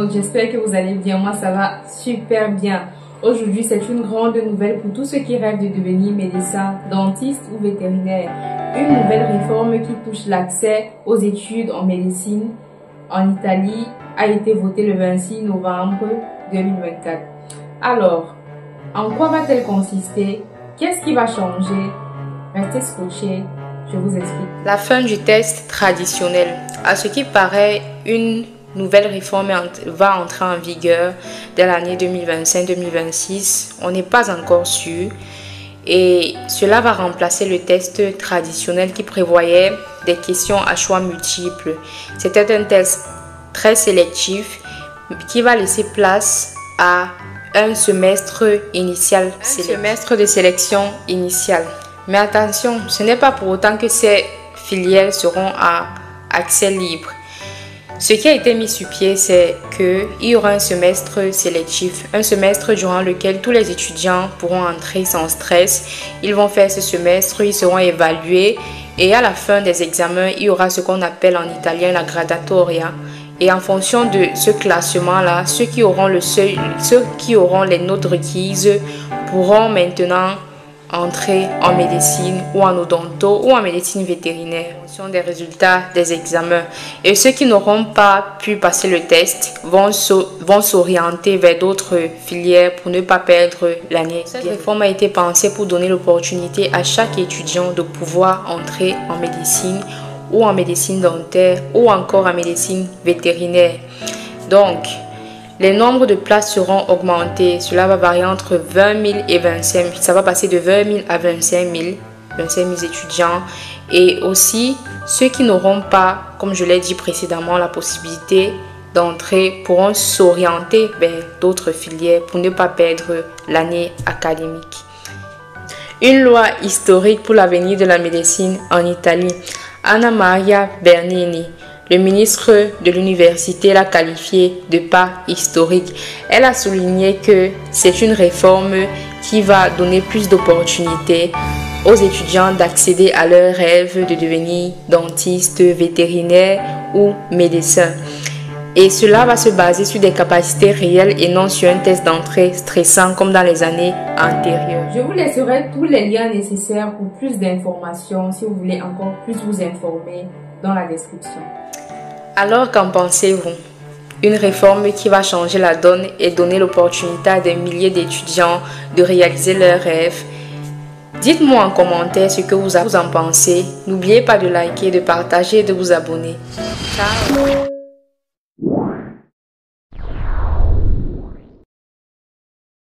internautes, j'espère que vous allez bien. Moi, ça va super bien. Aujourd'hui, c'est une grande nouvelle pour tous ceux qui rêvent de devenir médecin, dentiste ou vétérinaire. Une nouvelle réforme qui touche l'accès aux études en médecine en Italie a été votée le 26 novembre 2024. Alors, en quoi va-t-elle consister? Qu'est-ce qui va changer? Restez scotchés, je vous explique. La fin du test traditionnel. À ce qui paraît, une nouvelle réforme va entrer en vigueur dès l'année 2025-2026. On n'est pas encore sûr. Et cela va remplacer le test traditionnel qui prévoyait des questions à choix multiples. C'était un test très sélectif qui va laisser place à un semestre initial, semestre de sélection initiale. Mais attention, ce n'est pas pour autant que ces filières seront à accès libre. Ce qui a été mis sur pied, c'est qu'il y aura un semestre sélectif, un semestre durant lequel tous les étudiants pourront entrer sans stress. Ils vont faire ce semestre, ils seront évalués et à la fin des examens, il y aura ce qu'on appelle en italien la gradatoria. Et en fonction de ce classement-là, ceux qui auront les notes requises pourront maintenant entrer en médecine ou en odonto ou en médecine vétérinaire en fonction des résultats des examens. Et ceux qui n'auront pas pu passer le test vont s'orienter vers d'autres filières pour ne pas perdre l'année. Cette réforme a été pensée pour donner l'opportunité à chaque étudiant de pouvoir entrer en médecine ou en médecine dentaire ou encore en médecine vétérinaire. Donc, les nombres de places seront augmentés. Cela va varier entre 20 000 et 25 000. Ça va passer de 20 000 à 25 000 étudiants. Et aussi, ceux qui n'auront pas, comme je l'ai dit précédemment, la possibilité d'entrer pourront s'orienter vers d'autres filières pour ne pas perdre l'année académique. Une loi historique pour l'avenir de la médecine en Italie. Anna Maria Bernini, le ministre de l'université, l'a qualifiée de pas historique. Elle a souligné que c'est une réforme qui va donner plus d'opportunités aux étudiants d'accéder à leur rêve de devenir dentiste, vétérinaire ou médecin. Et cela va se baser sur des capacités réelles et non sur un test d'entrée stressant comme dans les années antérieures. Je vous laisserai tous les liens nécessaires pour plus d'informations si vous voulez encore plus vous informer dans la description. Alors, qu'en pensez-vous? Une réforme qui va changer la donne et donner l'opportunité à des milliers d'étudiants de réaliser leurs rêves. Dites-moi en commentaire ce que vous en pensez. N'oubliez pas de liker, de partager et de vous abonner. Ciao!